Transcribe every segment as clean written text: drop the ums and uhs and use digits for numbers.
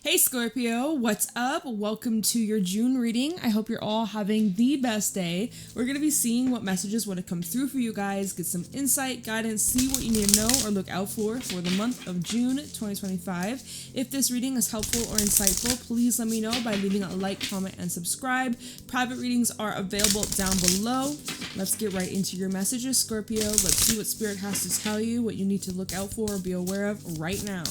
Hey Scorpio, what's up? Welcome to your June reading. I hope you're all having the best day. We're going to be seeing what messages want to come through for you guys, get some insight, guidance, see what you need to know or look out for the month of June 2025. If this reading is helpful or insightful, please let me know by leaving a like, comment, and subscribe. Private readings are available down below. Let's get right into your messages, Scorpio. Let's see what Spirit has to tell you, what you need to look out for or be aware of right now.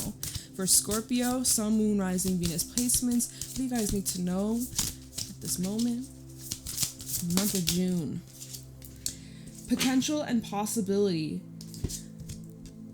For Scorpio, Sun, Moon, Rising, Venus placements, what do you guys need to know at this moment? Month of June. Potential and possibility.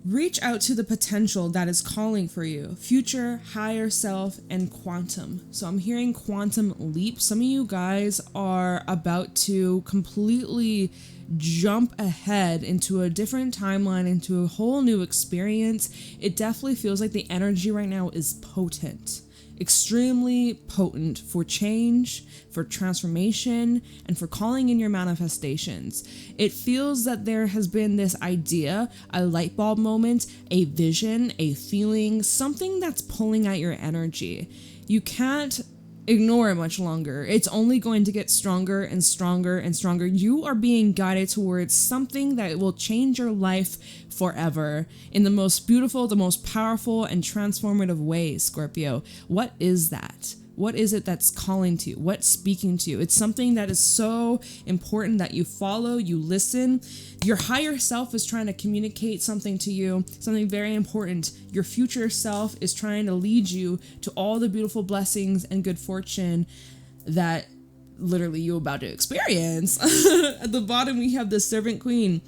Reach out to the potential that is calling for you. Future, higher self, and quantum. So I'm hearing quantum leap. Some of you guys are about to completely jump ahead into a different timeline, into a whole new experience. It definitely feels like the energy right now is potent. Extremely potent for change, for transformation, and for calling in your manifestations. It feels that there has been this idea, a light bulb moment, a vision, a feeling, something that's pulling at your energy. You can't ignore it much longer. It's only going to get stronger and stronger and stronger. You are being guided towards something that will change your life forever in the most beautiful, the most powerful, and transformative ways, Scorpio. What is that? What is it that's calling to you? What's speaking to you? It's something that is so important that you follow, you listen. Your higher self is trying to communicate something to you, something very important. Your future self is trying to lead you to all the beautiful blessings and good fortune that literally you're about to experience. At the bottom, we have the Servant Queen.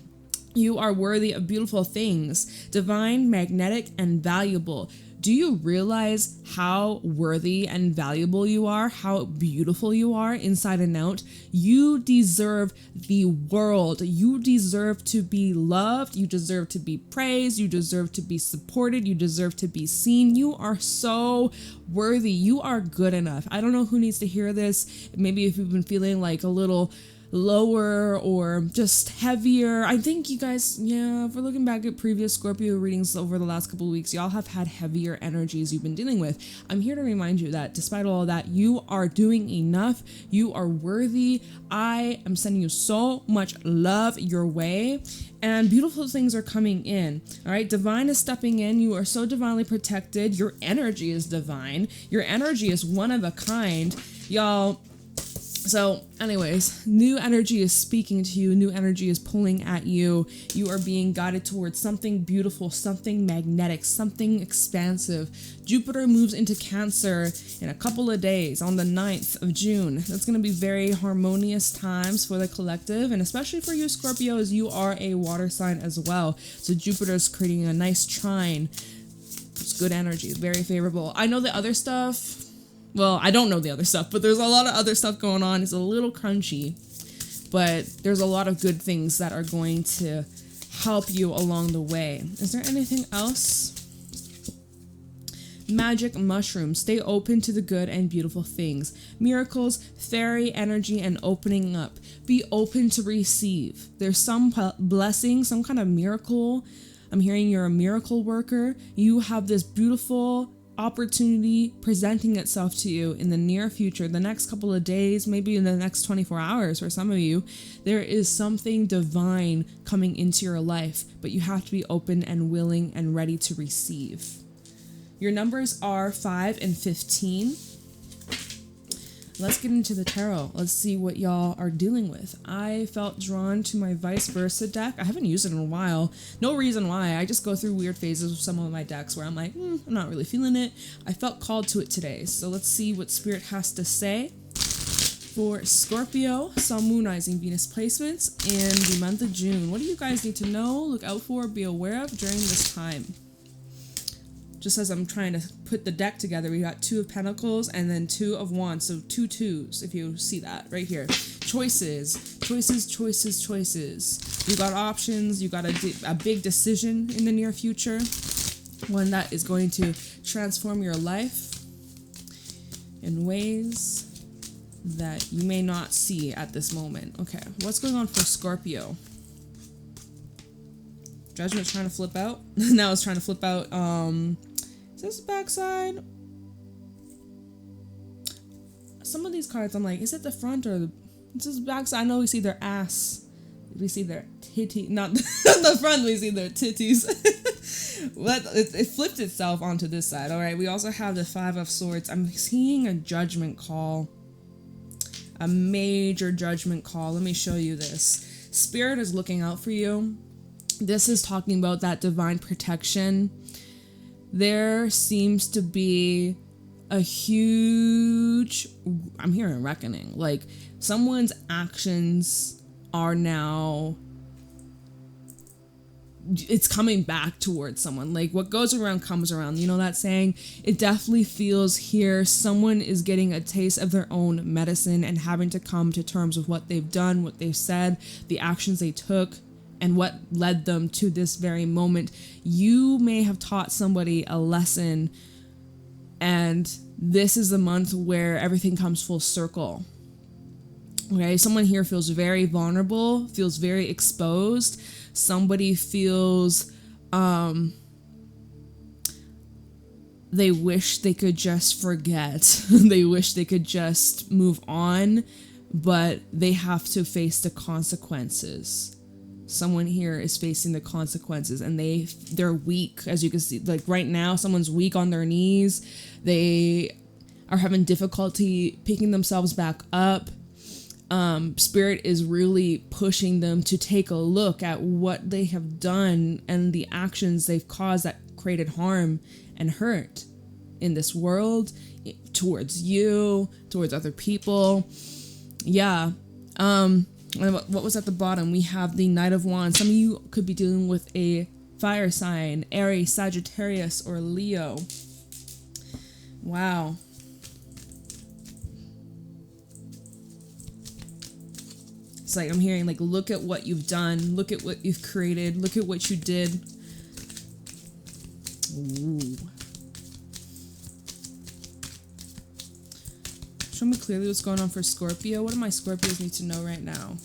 You are worthy of beautiful things, divine, magnetic, and valuable. Do you realize how worthy and valuable you are, how beautiful you are inside and out? You deserve the world. You deserve to be loved. You deserve to be praised. You deserve to be supported. You deserve to be seen. You are so worthy. You are good enough. I don't know who needs to hear this. Maybe if you've been feeling like a little lower or just heavier. I think you guys, if we're looking back at previous Scorpio readings over the last couple of weeks, y'all have had heavier energies you've been dealing with. I'm here to remind you that despite all of that, you are doing enough. You are worthy. I am sending you so much love your way, and beautiful things are coming in. All right, divine is stepping in. You are so divinely protected. Your energy is divine. Your energy is one of a kind, y'all. So anyways, new energy is speaking to you. New energy is pulling at you. You are being guided towards something beautiful, something magnetic, something expansive. Jupiter moves into Cancer in a couple of days on the 9th of June. That's going to be very harmonious times for the collective, and especially for you, Scorpio, as you are a water sign as well. So Jupiter is creating a nice trine. It's good energy. It's very favorable. I know the other stuff. Well, I don't know the other stuff, but there's a lot of other stuff going on. It's a little crunchy, but there's a lot of good things that are going to help you along the way. Is there anything else? Magic mushroom. Stay open to the good and beautiful things. Miracles, fairy energy, and opening up. Be open to receive. There's some blessing, some kind of miracle. I'm hearing you're a miracle worker. You have this beautiful opportunity presenting itself to you in the near future, the next couple of days, maybe in the next 24 hours for some of you. There is something divine coming into your life, but you have to be open and willing and ready to receive. Your numbers are 5 and 15. Let's get into the tarot. Let's see what y'all are dealing with. I felt drawn to my vice versa deck. I haven't used it in a while. No reason why. I just go through weird phases with some of my decks where I'm like, I'm not really feeling it. I felt called to it today. So let's see what Spirit has to say for Scorpio, Sun, Moon, Rising, Venus placements in the month of June. What do you guys need to know, look out for, be aware of during this time? Just as I'm trying to put the deck together, we got 2 of Pentacles and then 2 of Wands. So 2 twos, if you see that right here. Choices, choices, choices, choices. You got options. You got a big decision in the near future. One that is going to transform your life in ways that you may not see at this moment. Okay, what's going on for Scorpio? Judgment's trying to flip out. Now it's trying to flip out. Is this the backside? some of these cards, I'm like, is it the front or it's just back side? I know we see their ass. We see their titty, not the front, we see their titties. It flipped itself onto this side. All right, we also have the Five of Swords. I'm seeing a judgment call. A major judgment call. Let me show you this. Spirit is looking out for you. This is talking about that divine protection. There seems to be a huge, I'm hearing reckoning. Like someone's actions are now, it's coming back towards someone. Like what goes around comes around. You know that saying? It definitely feels here someone is getting a taste of their own medicine and having to come to terms with what they've done, what they've said, the actions they took, and what led them to this very moment. You may have taught somebody a lesson, and this is the month where everything comes full circle. Okay, someone here feels very vulnerable, feels very exposed. Somebody feels they wish they could just forget. They wish they could just move on, but they have to face the consequences. Someone here is facing the consequences, and they're weak, as you can see. Like right now, someone's weak on their knees. They are having difficulty picking themselves back up. Spirit is really pushing them to take a look at what they have done and the actions they've caused that created harm and hurt in this world, towards you, towards other people. Yeah. What was at the bottom? We have the Knight of Wands. Some of you could be dealing with a fire sign, Aries, Sagittarius, or Leo. Wow. It's like I'm hearing, like, look at what you've done, look at what you've created, look at what you did. Ooh. Show me clearly what's going on for Scorpio. What do my Scorpios need to know right now?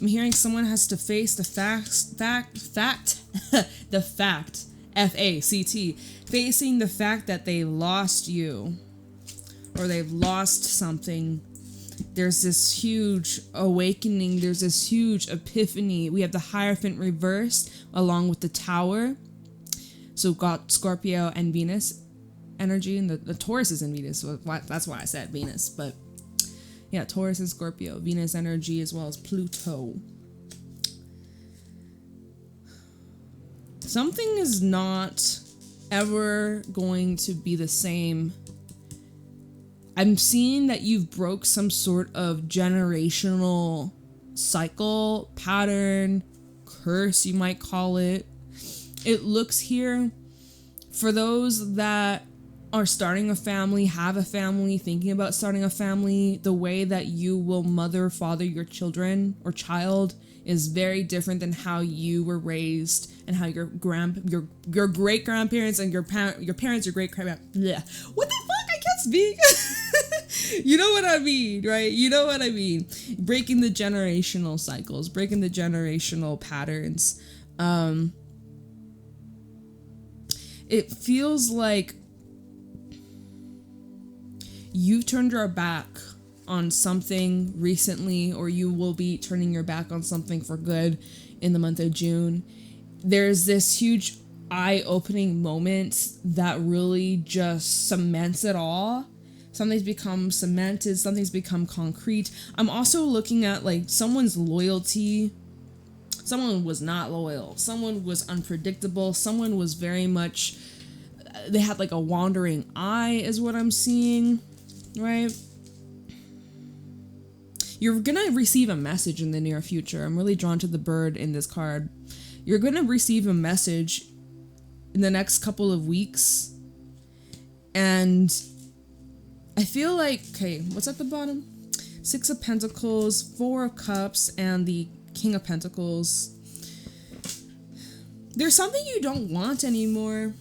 I'm hearing someone has to face the fact, F-A-C-T, facing the fact that they lost you, or they've lost something. There's this huge awakening. There's this huge epiphany. We have the Hierophant reversed along with the Tower. So we've got Scorpio and Venus energy, and the Taurus is in Venus. So that's why I said Venus. But yeah, Taurus and Scorpio, Venus energy, as well as Pluto. Something is not ever going to be the same. I'm seeing that you've broke some sort of generational cycle, pattern, curse, you might call it. It looks here, for those that are starting a family, have a family, thinking about starting a family, the way that you will mother, father your children or child is very different than how you were raised and how your great grandparents and your parents, your great grandparents. What the fuck? I can't speak. You know what I mean, right? You know what I mean. Breaking the generational cycles, breaking the generational patterns. It feels like you've turned your back on something recently, or you will be turning your back on something for good in the month of June. There's this huge eye-opening moment that really just cements it all. Something's become cemented, something's become concrete. I'm also looking at like someone's loyalty. Someone was not loyal. Someone was unpredictable. Someone was very much, they had like a wandering eye is what I'm seeing, right? You're gonna receive a message in the near future. I'm really drawn to the bird in this card. You're gonna receive a message in the next couple of weeks. And I feel like, okay, what's at the bottom? 6 of Pentacles, 4 of Cups, and the King of Pentacles. There's something you don't want anymore.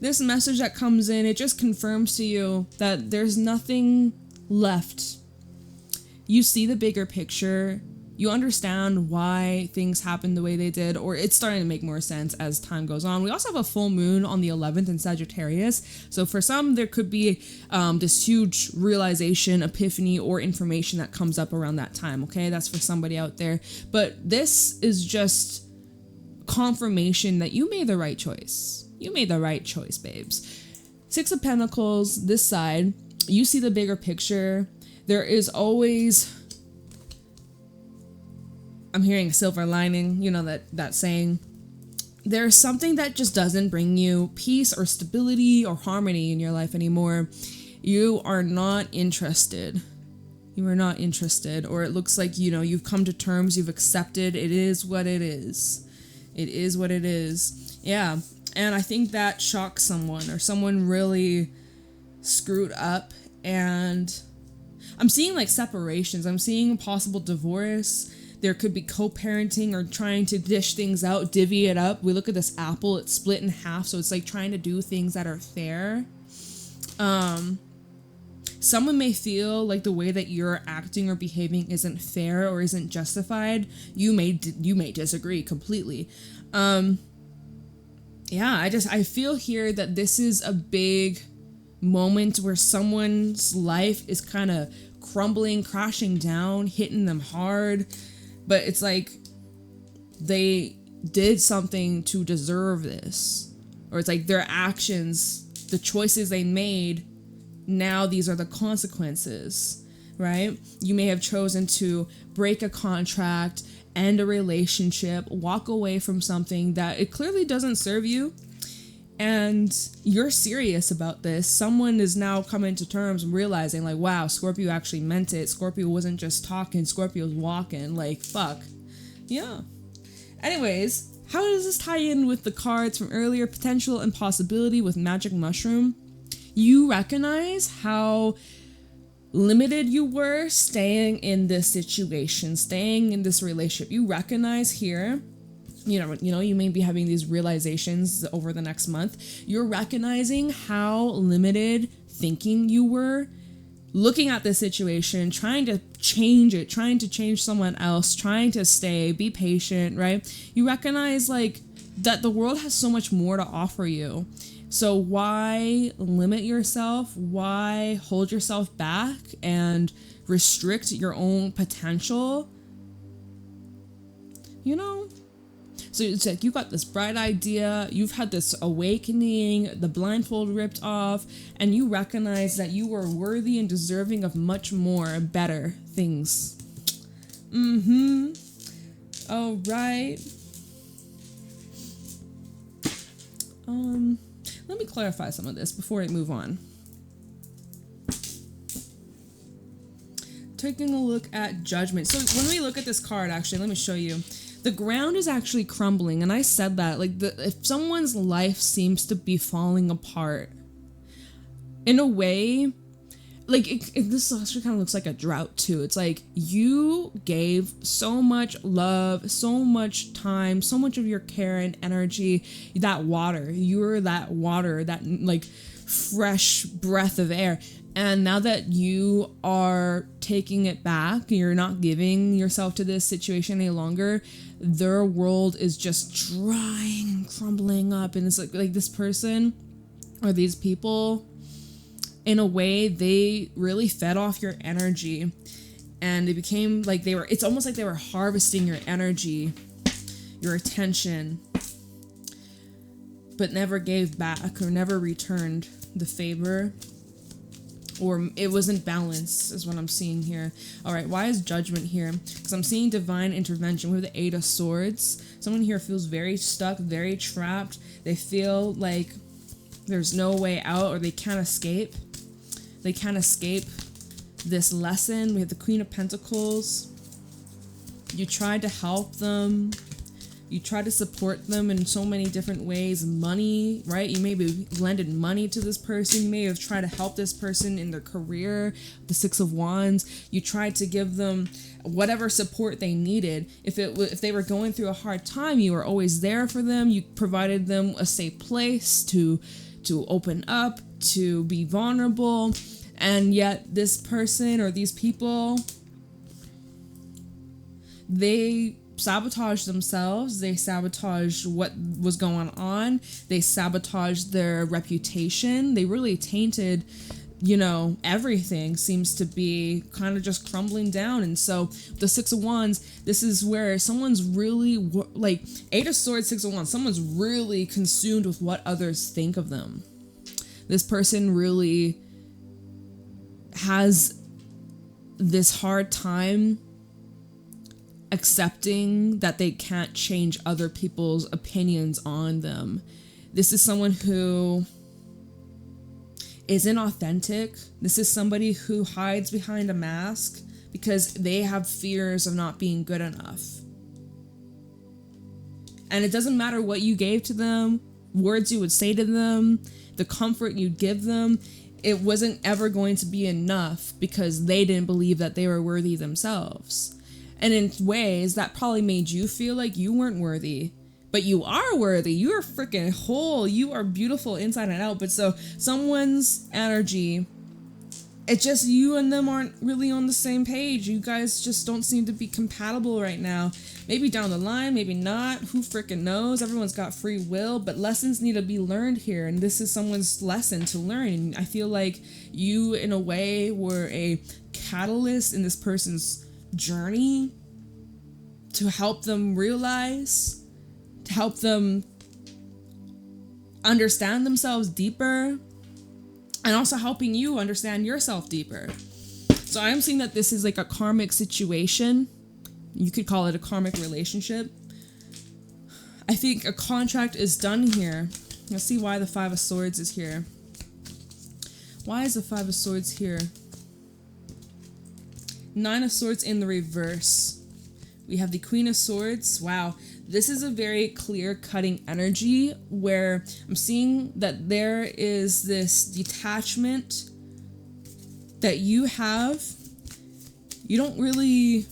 This message that comes in, it just confirms to you that there's nothing left. You see the bigger picture. You understand why things happened the way they did, or it's starting to make more sense as time goes on. We also have a full moon on the 11th in Sagittarius. So for some, there could be this huge realization, epiphany, or information that comes up around that time, okay? That's for somebody out there. But this is just confirmation that you made the right choice. You made the right choice, babes. Six of Pentacles, this side, you see the bigger picture. There is always... I'm hearing a silver lining, you know, that saying. There's something that just doesn't bring you peace or stability or harmony in your life anymore. You are not interested. You are not interested. Or it looks like, you know, you've come to terms, you've accepted. It is what it is. It is what it is. Yeah. And I think that shocks someone, or someone really screwed up. And I'm seeing like separations. I'm seeing possible divorce. There could be co-parenting or trying to dish things out, divvy it up. We look at this apple, it's split in half. So it's like trying to do things that are fair. Someone may feel like the way that you're acting or behaving isn't fair or isn't justified. You may disagree completely. Yeah, I feel here that this is a big moment where someone's life is kind of crumbling, crashing down, hitting them hard. But it's like they did something to deserve this. Or it's like their actions, the choices they made, now these are the consequences, right? You may have chosen to break a contract, end a relationship, walk away from something that it clearly doesn't serve you. And you're serious about this. Someone is now coming to terms and realizing like, wow, Scorpio actually meant it. Scorpio wasn't just talking, Scorpio's walking. Like, fuck. Yeah. Anyways, how does this tie in with the cards from earlier? Potential and possibility with magic mushroom. You recognize how limited you were staying in this situation, staying in this relationship. You recognize here, you know, you may be having these realizations over the next month. You're recognizing how limited thinking you were, looking at this situation, trying to change it, trying to change someone else, trying to stay, be patient, right? You recognize like that the world has so much more to offer you. So why limit yourself? Why hold yourself back and restrict your own potential? You know? So it's like you got this bright idea, you've had this awakening, the blindfold ripped off, and you recognize that you are worthy and deserving of much more, better things. All right. Let me clarify some of this before I move on. Taking a look at Judgment. So when we look at this card, actually, let me show you. The ground is actually crumbling, and I said that, like, if someone's life seems to be falling apart, in a way, like, this actually kind of looks like a drought, too. It's like, you gave so much love, so much time, so much of your care and energy, that water. You're that water, that, like, fresh breath of air. And now that you are taking it back, you're not giving yourself to this situation any longer, their world is just drying, crumbling up. And it's like this person or these people, in a way, they really fed off your energy. And it became like it's almost like they were harvesting your energy, your attention, but never gave back or never returned the favor. Or it wasn't balanced, is what I'm seeing here. All right, why is Judgment here? Because I'm seeing divine intervention with the Eight of Swords. Someone here feels very stuck, very trapped. They feel like there's no way out, or they can't escape. They can't escape this lesson. We have the Queen of Pentacles. You tried to help them. You try to support them in so many different ways. Money, right? You may be lended money to this person. You may have tried to help this person in their career. The Six of Wands. You tried to give them whatever support they needed. If they were going through a hard time, you were always there for them. You provided them a safe place to open up, to be vulnerable. And yet this person or these people, they sabotaged themselves, they sabotaged what was going on, they sabotaged their reputation, they really tainted, you know, everything seems to be kind of just crumbling down. And so the Six of Wands, this is where someone's really, like, Eight of Swords, Six of Wands, someone's really consumed with what others think of them. This person really has this hard time accepting that they can't change other people's opinions on them. This is someone who isn't authentic. This is somebody who hides behind a mask because they have fears of not being good enough. And it doesn't matter what you gave to them, words you would say to them, the comfort you'd give them, it wasn't ever going to be enough because they didn't believe that they were worthy themselves. And in ways, that probably made you feel like you weren't worthy. But you are worthy. You are freaking whole. You are beautiful inside and out. But so someone's energy, it's just you and them aren't really on the same page. You guys just don't seem to be compatible right now. Maybe down the line, maybe not. Who freaking knows? Everyone's got free will, but lessons need to be learned here. And this is someone's lesson to learn. And I feel like you, in a way, were a catalyst in this person's journey to help them realize, to help them understand themselves deeper, and also helping you understand yourself deeper. So I'm seeing that this is like a karmic situation. You could call it a karmic relationship. I think a contract is done here. Let's see why the Five of Swords is here. Why is the Five of Swords here? Nine of Swords in the reverse. We have the Queen of Swords. Wow. This is a very clear-cutting energy where I'm seeing that there is this detachment that you have. You don't really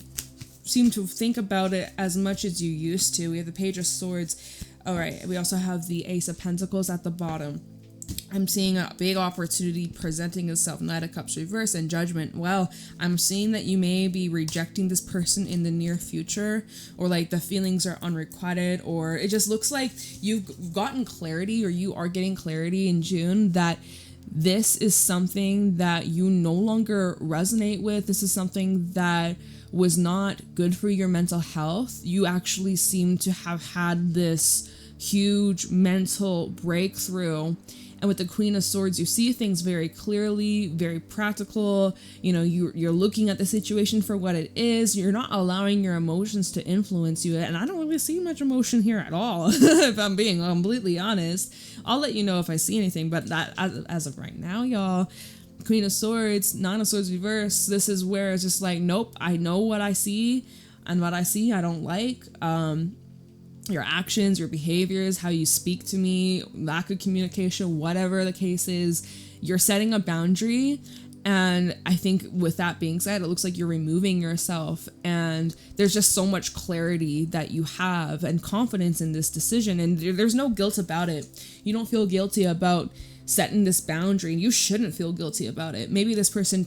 seem to think about it as much as you used to. We have the Page of Swords. All right. We also have the Ace of Pentacles at the bottom. I'm seeing a big opportunity presenting itself. Knight of Cups reverse and Judgment. Well, I'm seeing that you may be rejecting this person in the near future, or like the feelings are unrequited, or it just looks like you've gotten clarity, or you are getting clarity in June that this is something that you no longer resonate with. This is something that was not good for your mental health. You actually seem to have had this huge mental breakthrough. And with the Queen of Swords, you see things very clearly, very practical. You know, you're looking at the situation for what it is. You're not allowing your emotions to influence you. And I don't really see much emotion here at all, if I'm being completely honest. I'll let you know if I see anything. But that, as of right now, y'all, Queen of Swords, Nine of Swords reverse, this is where it's just like, nope, I know what I see. And what I see, I don't like. Your actions, your behaviors, how you speak to me, lack of communication, whatever the case is, you're setting a boundary. And I think with that being said, it looks like you're removing yourself, and there's just so much clarity that you have and confidence in this decision. And there's no guilt about it. You don't feel guilty about setting this boundary. You shouldn't feel guilty about it. Maybe this person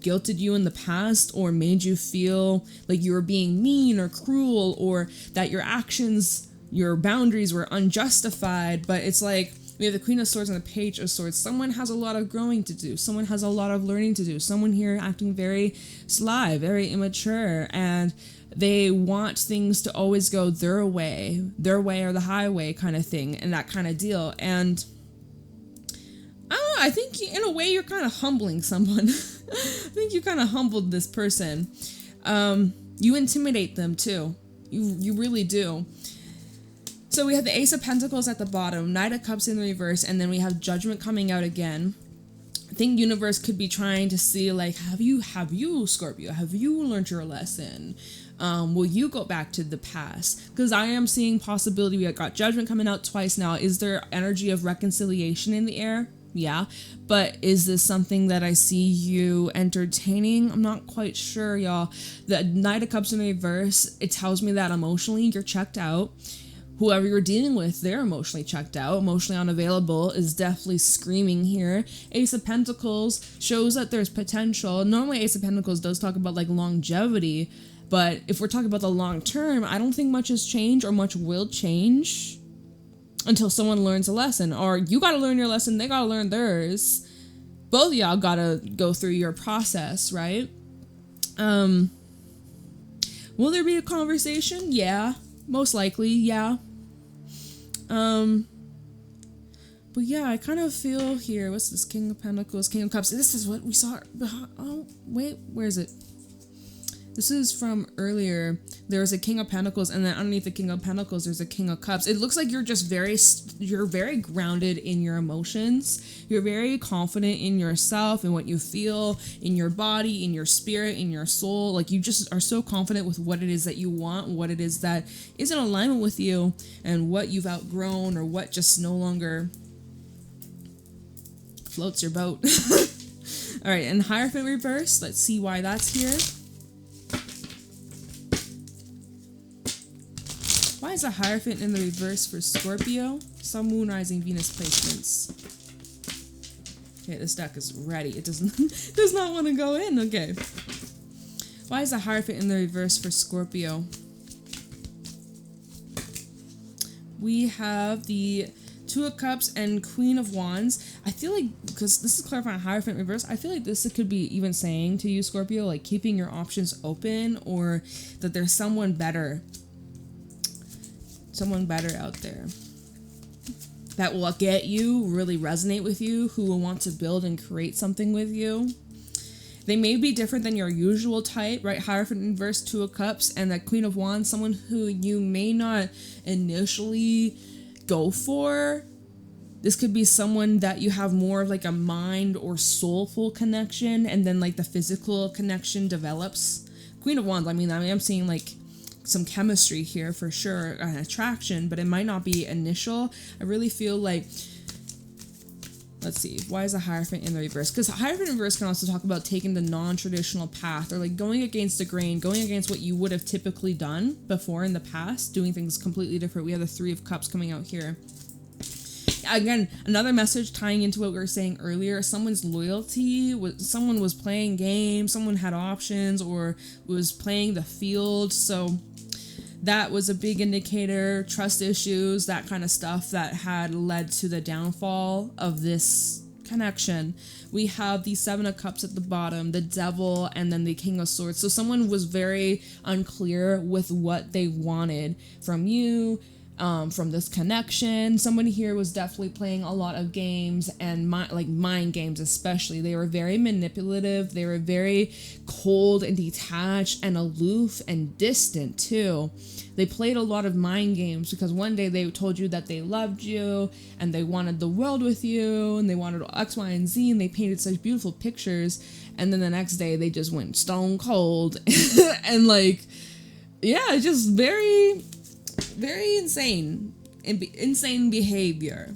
guilted you in the past, or made you feel like you were being mean or cruel, or that your actions, your boundaries were unjustified. But it's like, we have the Queen of Swords and the Page of Swords. Someone has a lot of growing to do. Someone has a lot of learning to do. Someone here acting very sly, very immature, and they want things to always go their way or the highway kind of thing, and that kind of deal. And I think in a way you're kind of humbling someone. I think you kind of humbled this person. You intimidate them too. You really do. So we have the Ace of Pentacles at the bottom, Knight of Cups in the reverse, and then we have Judgment coming out again. I think universe could be trying to see, like, have you, Scorpio, have you learned your lesson? Will you go back to the past? Because I am seeing possibility. We got Judgment coming out twice now. Is there energy of reconciliation in the air? Yeah, but is this something that I see you entertaining? I'm not quite sure, y'all. The Knight of Cups in reverse, it tells me that emotionally you're checked out. Whoever you're dealing with, they're emotionally checked out, emotionally unavailable, is definitely screaming here. Ace of Pentacles shows that there's potential. Normally Ace of Pentacles does talk about like longevity, But if we're talking about the long term, I don't think much has changed or much will change until someone learns a lesson. Or you got to learn your lesson, they got to learn theirs. Both of y'all got to go through your process, right? Will there be a conversation? Yeah. Most likely, yeah. But yeah, I kind of feel here, what's this? King of Pentacles, King of Cups. This is what we saw behind. Oh, wait, where is it? This is from earlier. There's a King of Pentacles, and then underneath the King of Pentacles, there's a King of Cups. It looks like you're just you're very grounded in your emotions. You're very confident in yourself and what you feel, in your body, in your spirit, in your soul. Like, you just are so confident with what it is that you want, what it is that is in alignment with you, and what you've outgrown or what just no longer floats your boat. All right, and Hierophant reverse. Let's see why that's here. Why is a Hierophant in the reverse for Scorpio? Sun, Moon, Rising, Venus placements. Okay, this deck is ready. It does not want to go in. Okay. Why is a Hierophant in the reverse for Scorpio? We have the Two of Cups and Queen of Wands. I feel like, because this is clarifying Hierophant reverse, I feel like this could be even saying to you, Scorpio, like keeping your options open, or that there's someone better out there that will get you, really resonate with you, who will want to build and create something with you. They may be different than your usual type, right? Hierophant inverse, Two of Cups, and the Queen of Wands, someone who you may not initially go for. This could be someone that you have more of like a mind or soulful connection, and then like the physical connection develops. Queen of Wands, I mean I'm seeing like some chemistry here for sure, an attraction, but it might not be initial. I really feel like, let's see, why is a Hierophant in the reverse? Because Hierophant in reverse can also talk about taking the non-traditional path, or like going against the grain, going against what you would have typically done before in the past, doing things completely different. We have the Three of Cups coming out here. Again, another message tying into what we were saying earlier, someone's loyalty, someone was playing games, someone had options, or was playing the field, so that was a big indicator. Trust issues, that kind of stuff that had led to the downfall of this connection. We have the Seven of Cups at the bottom, the Devil, and then the King of Swords. So someone was very unclear with what they wanted from you, from this connection. Someone here was definitely playing a lot of games, and mind games especially. They were very manipulative. They were very cold and detached and aloof and distant too. They played a lot of mind games because one day they told you that they loved you and they wanted the world with you and they wanted X, Y, and Z, and they painted such beautiful pictures, and then the next day they just went stone cold and like, yeah, just very insane behavior.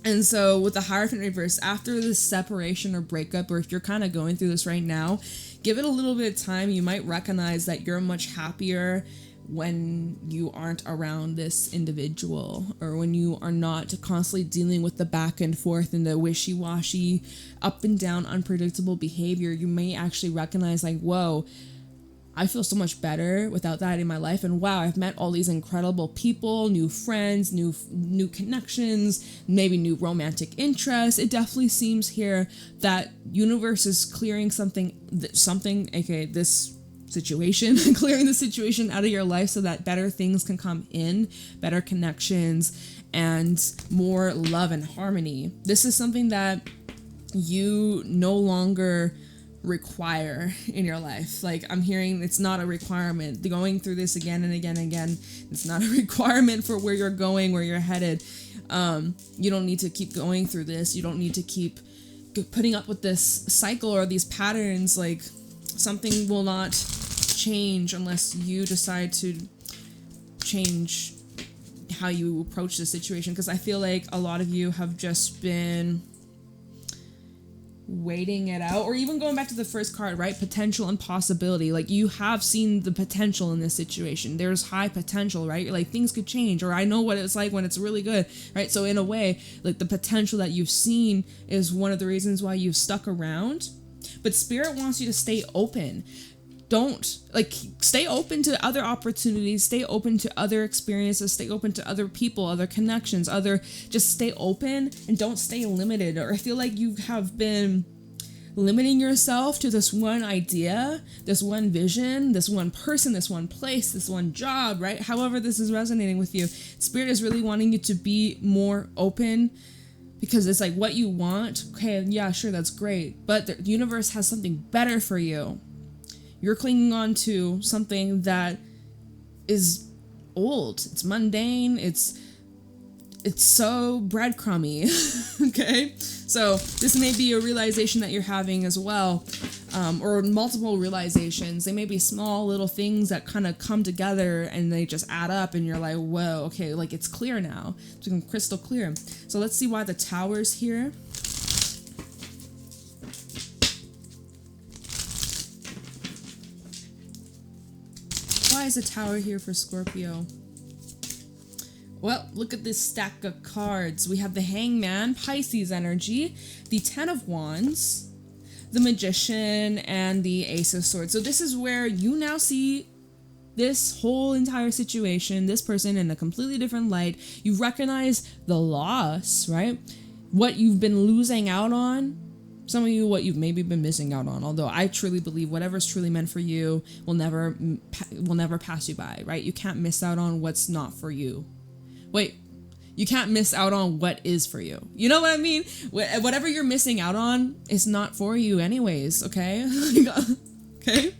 And so with the Hierophant reverse, after this separation or breakup, or if you're kind of going through this right now, give it a little bit of time. You might recognize that you're much happier when you aren't around this individual, or when you are not constantly dealing with the back and forth and the wishy-washy, up and down, unpredictable behavior. You may actually recognize like, whoa, I feel so much better without that in my life, and wow, I've met all these incredible people, new friends, new connections, maybe new romantic interests. It definitely seems here that universe is clearing something, aka this situation, clearing the situation out of your life so that better things can come in, better connections, and more love and harmony. This is something that you no longer require in your life. Like, I'm hearing it's not a requirement. Going through this again and again and again, it's not a requirement for where you're going, where you're headed. You don't need to keep going through this. You don't need to keep putting up with this cycle or these patterns. Like, something will not change unless you decide to change how you approach the situation. Because I feel like a lot of you have just been waiting it out, or even going back to the first card, right? Potential and possibility. Like, you have seen the potential in this situation. There's high potential, right? Like, things could change, or I know what it's like when it's really good, right? So in a way, like, the potential that you've seen is one of the reasons why you've stuck around. But Spirit wants you to stay open. don't, like, stay open to other opportunities, stay open to other experiences, stay open to other people, other connections, just stay open and don't stay limited. Or I feel like you have been limiting yourself to this one idea, this one vision, this one person, this one place, this one job, right? However this is resonating with you, Spirit is really wanting you to be more open, because it's like what you want. Okay, yeah, sure, that's great, but the universe has something better for you. You're clinging on to something that is old. It's mundane. It's so breadcrumby. Okay? So this may be a realization that you're having as well, or multiple realizations. They may be small little things that kind of come together and they just add up and you're like, whoa, okay, like it's clear now. It's crystal clear. So let's see why the Tower's here. Why is the Tower here for Scorpio? Well, look at this stack of cards. We have the Hangman, Pisces energy, the Ten of Wands, the Magician, and the Ace of Swords. So this is where you now see this whole entire situation, this person in a completely different light. You recognize the loss, right? What you've been losing out on. Some of you, what you've maybe been missing out on. Although I truly believe whatever's truly meant for you will never pass you by, right? You can't miss out on what's not for you. Wait, you can't miss out on what is for you. You know what I mean? Whatever you're missing out on is not for you anyways, okay? Okay?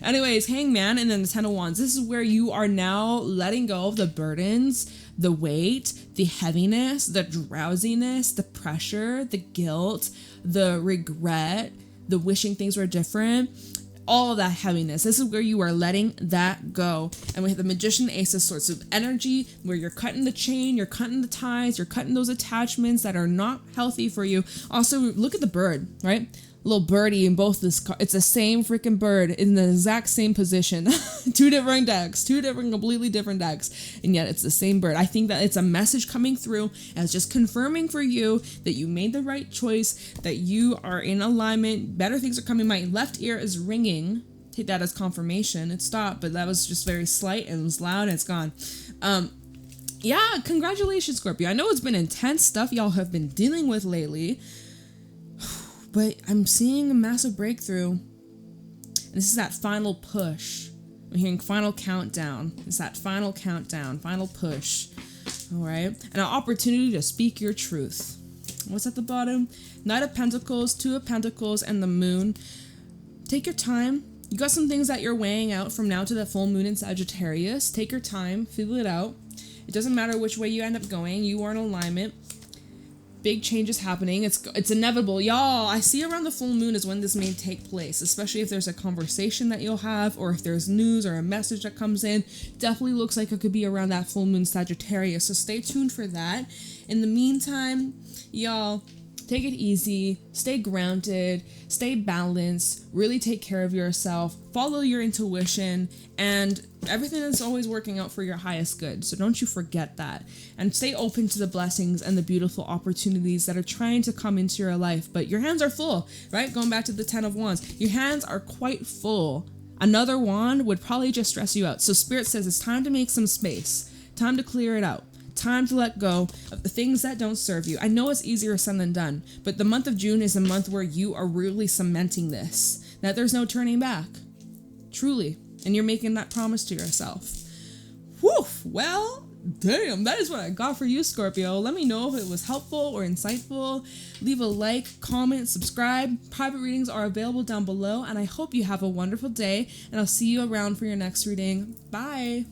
Anyways, Hangman and then the Ten of Wands. This is where you are now letting go of the burdens, the weight, the heaviness, the drowsiness, the pressure, the guilt, the regret, the wishing things were different, all of that heaviness. This is where you are letting that go. And we have the Magician, Ace of Swords. So energy where you're cutting the chain, you're cutting the ties, you're cutting those attachments that are not healthy for you. Also, look at the bird, right? Little birdie in both this card. It's the same freaking bird in the exact same position. Two different decks, completely different decks, and yet it's the same bird. I think that it's a message coming through as just confirming for you that you made the right choice, that you are in alignment. Better things are coming. My left ear is ringing. Take that as confirmation. It stopped, but that was just very slight and it was loud and it's gone. Yeah, congratulations, Scorpio. I know it's been intense stuff y'all have been dealing with lately, but I'm seeing a massive breakthrough. And this is that final push. I'm hearing final countdown. It's that final countdown, final push. All right. And an opportunity to speak your truth. What's at the bottom? Knight of Pentacles, Two of Pentacles, and the Moon. Take your time. You got some things that you're weighing out from now to the full moon in Sagittarius. Take your time. Feel it out. It doesn't matter which way you end up going. You are in alignment. Big changes happening. It's inevitable. Y'all, I see around the full moon is when this may take place, especially if there's a conversation that you'll have or if there's news or a message that comes in. Definitely looks like it could be around that full moon Sagittarius, so stay tuned for that. In the meantime, y'all, take it easy, stay grounded, stay balanced, really take care of yourself, follow your intuition, and everything is always working out for your highest good. So don't you forget that. And stay open to the blessings and the beautiful opportunities that are trying to come into your life. But your hands are full, right? Going back to the Ten of Wands, your hands are quite full. Another wand would probably just stress you out. So Spirit says it's time to make some space, time to clear it out. Time to let go of the things that don't serve you. I know it's easier said than done, but the month of June is a month where you are really cementing this, that there's no turning back. Truly. And you're making that promise to yourself. Whew. Well, damn, that is what I got for you, Scorpio. Let me know if it was helpful or insightful. Leave a like, comment, subscribe. Private readings are available down below, and I hope you have a wonderful day, and I'll see you around for your next reading. Bye.